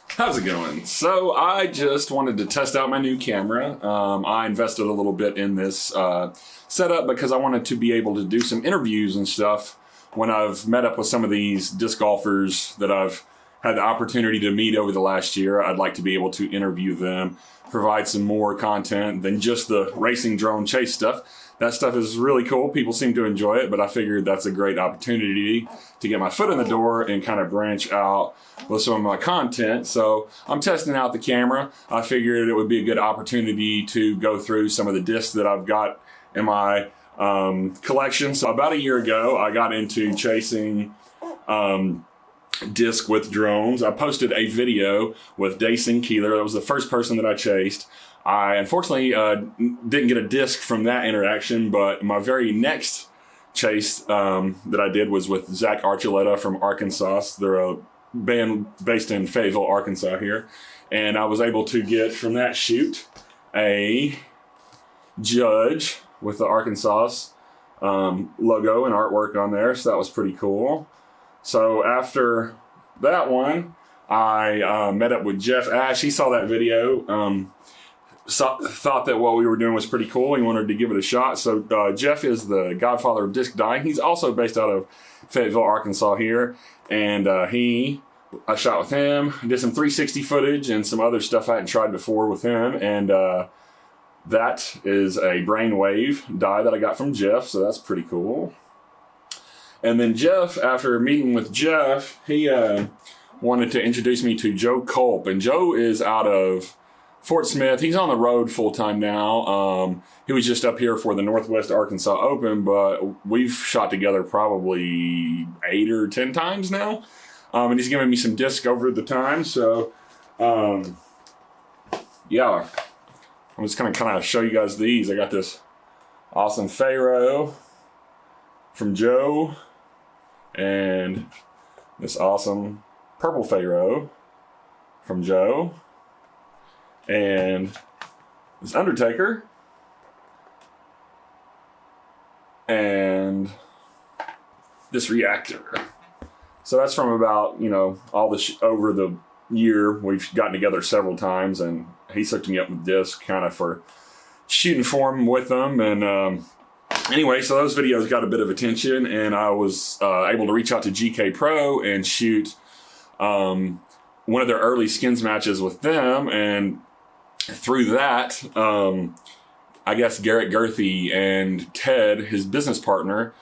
How's it going? So I just wanted to test out my new camera. I invested a little bit in this setup because I wanted to be able to do some interviews and stuff when I've met up with some of these disc golfers that I've had the opportunity to meet over the last year. I'd like to be able to interview them, provide some more content than just the racing drone chase stuff. That stuff is really cool. People seem to enjoy it, but I figured that's a great opportunity to get my foot in the door and kind of branch out with some of my content. So I'm testing out the camera. I figured it would be a good opportunity to go through some of the discs that I've got in my collection. So about a year ago, I got into chasing disc with drones. I posted a video with Dason Keeler. That was the first person that I chased. I unfortunately didn't get a disc from that interaction, but my very next chase that I did was with Zach Archuleta from Arkansas. They're a band based in Fayetteville, Arkansas here. And I was able to get from that shoot a Judge with the Arkansas logo and artwork on there. So that was pretty cool. So after that one, I met up with Jeff Ash. He saw that video. Thought that what we were doing was pretty cool. He wanted to give it a shot. So Jeff is the godfather of disc dying. He's also based out of Fayetteville, Arkansas here. And I shot with him. I did some 360 footage and some other stuff I hadn't tried before with him. And that is a brainwave die that I got from Jeff. So that's pretty cool. And then Jeff, after meeting with Jeff, he wanted to introduce me to Joe Culp. And Joe is out of Fort Smith. He's on the road full time now. He was just up here for the Northwest Arkansas Open, but we've shot together probably 8 or 10 times now. And he's given me some disc over the time. So, yeah, I'm just going to kind of show you guys these. I got this awesome Pharaoh from Joe and this awesome purple Pharaoh from Joe. And this Undertaker, and this Reactor. So that's from about, all the over the year. We've gotten together several times, and he's hooked me up with disc kind of for shooting form with them. And anyway, so those videos got a bit of attention, and I was able to reach out to GK Pro and shoot one of their early skins matches with them. And through that, I guess Garrett Gerthy and Ted, his business partner,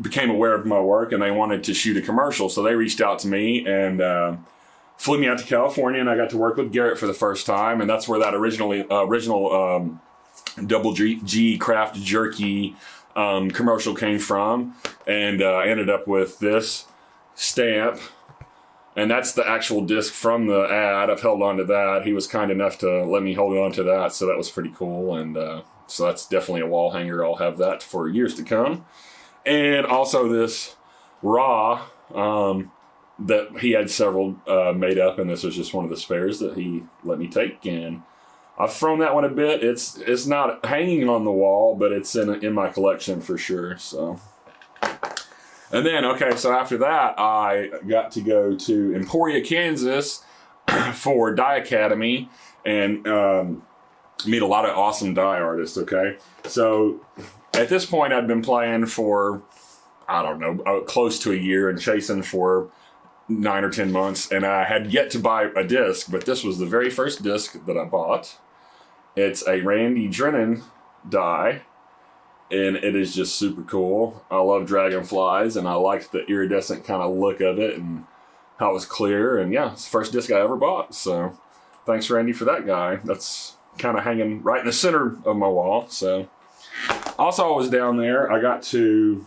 became aware of my work, and they wanted to shoot a commercial. So they reached out to me and flew me out to California, and I got to work with Garrett for the first time. And that's where that original Double G Craft Jerky commercial came from. And I ended up with this stamp. And that's the actual disc from the ad. I've held on to that. He was kind enough to let me hold on to that, so that was pretty cool. And so that's definitely a wall hanger. I'll have that for years to come. And also this raw that he had several made up, and this was just one of the spares that he let me take. And I've thrown that one a bit. It's not hanging on the wall, but it's in my collection for sure. So. And then, so after that, I got to go to Emporia, Kansas for Die Academy and meet a lot of awesome die artists, So at this point, I'd been playing for, close to a year and chasing for 9 or 10 months. And I had yet to buy a disc, but this was the very first disc that I bought. It's a Randy Drennan die. And it is just super cool. I love dragonflies, and I liked the iridescent kind of look of it and how it was clear. And yeah, it's the first disc I ever bought. So thanks, Randy, for that guy. That's kind of hanging right in the center of my wall. So also, I was down there. I got to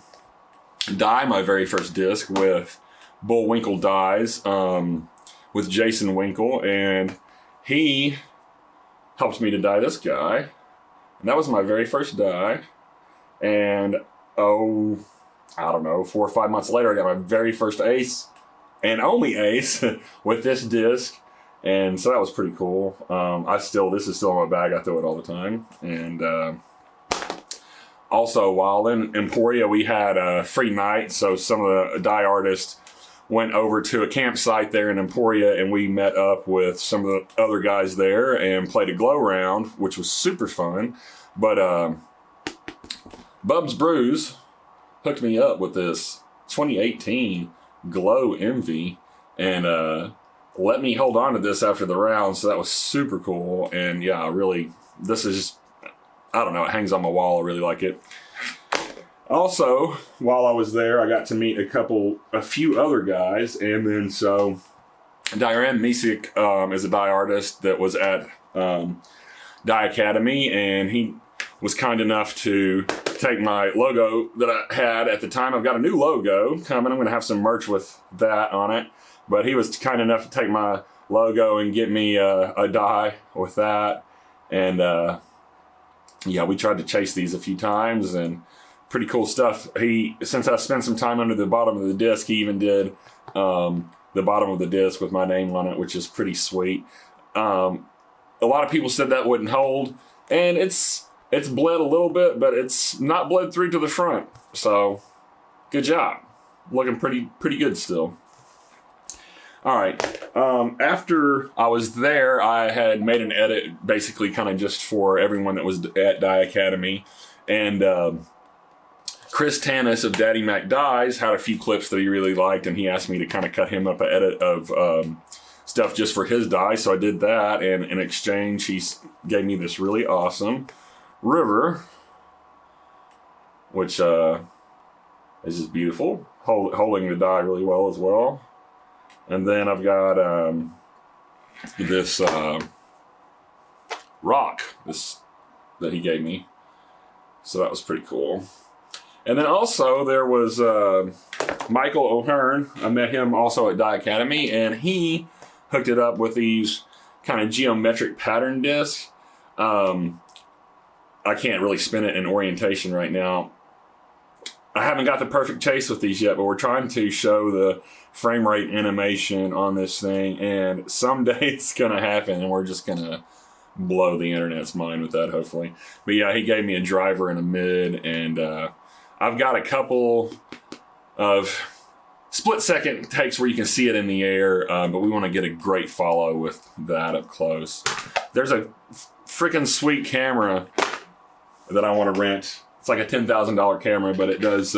dye my very first disc with Bullwinkle Dyes with Jason Winkle. And he helped me to dye this guy. And that was my very first dye. And, 4 or 5 months later, I got my very first ace and only ace with this disc. And so that was pretty cool. This is still in my bag. I throw it all the time. And also, while in Emporia, we had a free night. So some of the die artists went over to a campsite there in Emporia, and we met up with some of the other guys there and played a glow round, which was super fun. But Bub's Brews hooked me up with this 2018 Glow Envy, and let me hold on to this after the round, so that was super cool. And yeah, really, this is just, I don't know, it hangs on my wall. I really like it. Also, while I was there, I got to meet a few other guys, and then so Diane Misick is a dye artist that was at Dye Academy, and he was kind enough to take my logo that I had at the time. I've got a new logo coming. I'm going to have some merch with that on it, but he was kind enough to take my logo and get me a dye with that, and yeah, we tried to chase these a few times, and pretty cool stuff. Since I spent some time under the bottom of the disc, he even did the bottom of the disc with my name on it, which is pretty sweet. A lot of people said that wouldn't hold, and it's bled a little bit, but it's not bled through to the front. So, good job. Looking pretty good still. All right. After I was there, I had made an edit, basically kind of just for everyone that was at Dye Academy, and Chris Tanis of Daddy Mac Dyes had a few clips that he really liked, and he asked me to kind of cut him up an edit of stuff just for his dye, so I did that, and in exchange, he gave me this really awesome river, which is just beautiful, holding the dye really well as well. And then I've got this rock that he gave me, so that was pretty cool. And then also there was Michael O'Hearn. I met him also at Dye Academy, and he hooked it up with these kind of geometric pattern discs. I can't really spin it in orientation right now. I haven't got the perfect chase with these yet, but we're trying to show the frame rate animation on this thing, and someday it's going to happen, and we're just going to blow the internet's mind with that, hopefully. But yeah, he gave me a driver and a mid, and I've got a couple of split-second takes where you can see it in the air, but we want to get a great follow with that up close. There's a freaking sweet camera that I want to rent. It's like a $10,000 camera, but it does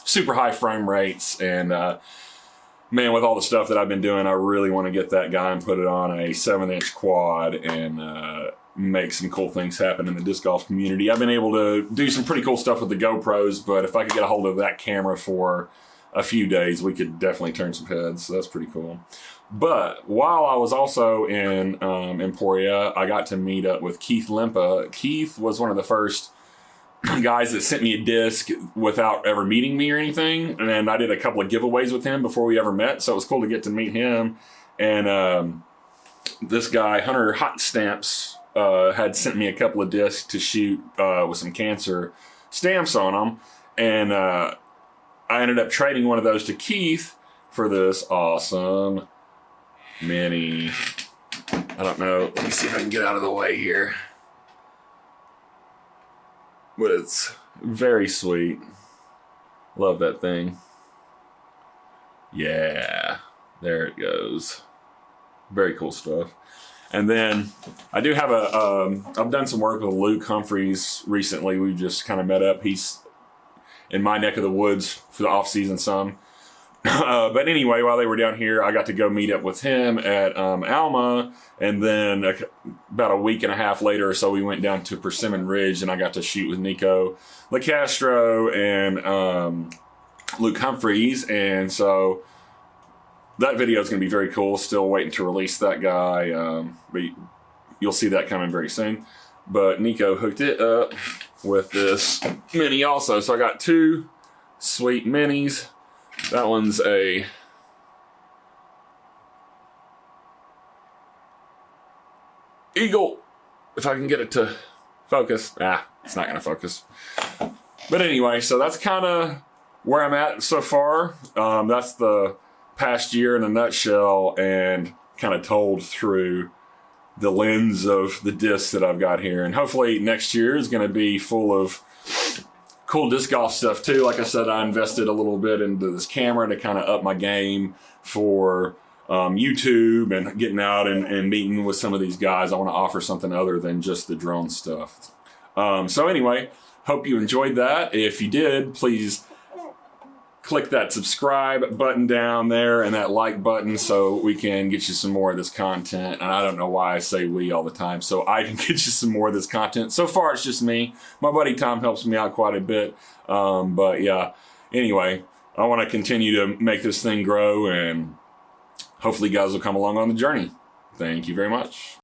super high frame rates, and man, with all the stuff that I've been doing, I really want to get that guy and put it on a 7-inch quad and make some cool things happen in the disc golf community. I've been able to do some pretty cool stuff with the GoPros, but if I could get a hold of that camera for a few days, we could definitely turn some heads. So that's pretty cool. But while I was also in Emporia, I got to meet up with Keith Limpa. Keith was one of the first guys that sent me a disc without ever meeting me or anything, and I did a couple of giveaways with him before we ever met, so it was cool to get to meet him. And this guy, Hunter Hot Stamps, had sent me a couple of discs to shoot with some cancer stamps on them, and I ended up trading one of those to Keith for this awesome mini. I don't know, let me see if I can get out of the way here. But it's very sweet. Love that thing. Yeah, there it goes. Very cool stuff. And then I do have I've done some work with Luke Humphreys recently. We just kind of met up. He's in my neck of the woods for the off season some. But anyway, while they were down here, I got to go meet up with him at Alma, and then about a week and a half later or so, we went down to Persimmon Ridge, and I got to shoot with Nico LaCastro and Luke Humphreys, and so that video is going to be very cool. Still waiting to release that guy, but you'll see that coming very soon. But Nico hooked it up with this mini also, so I got two sweet minis. That one's a Eagle, if I can get it to focus. It's not gonna focus. But anyway, so that's kind of where I'm at so far. That's the past year in a nutshell, and kind of told through the lens of the discs that I've got here. And hopefully next year is gonna be full of cool disc golf stuff too. Like I said, I invested a little bit into this camera to kind of up my game for YouTube and getting out and meeting with some of these guys. I want to offer something other than just the drone stuff. So anyway, hope you enjoyed that. If you did, please click that subscribe button down there and that like button so we can get you some more of this content. And I don't know why I say we all the time, so I can get you some more of this content. So far, it's just me. My buddy Tom helps me out quite a bit. But yeah, anyway, I want to continue to make this thing grow, and hopefully you guys will come along on the journey. Thank you very much.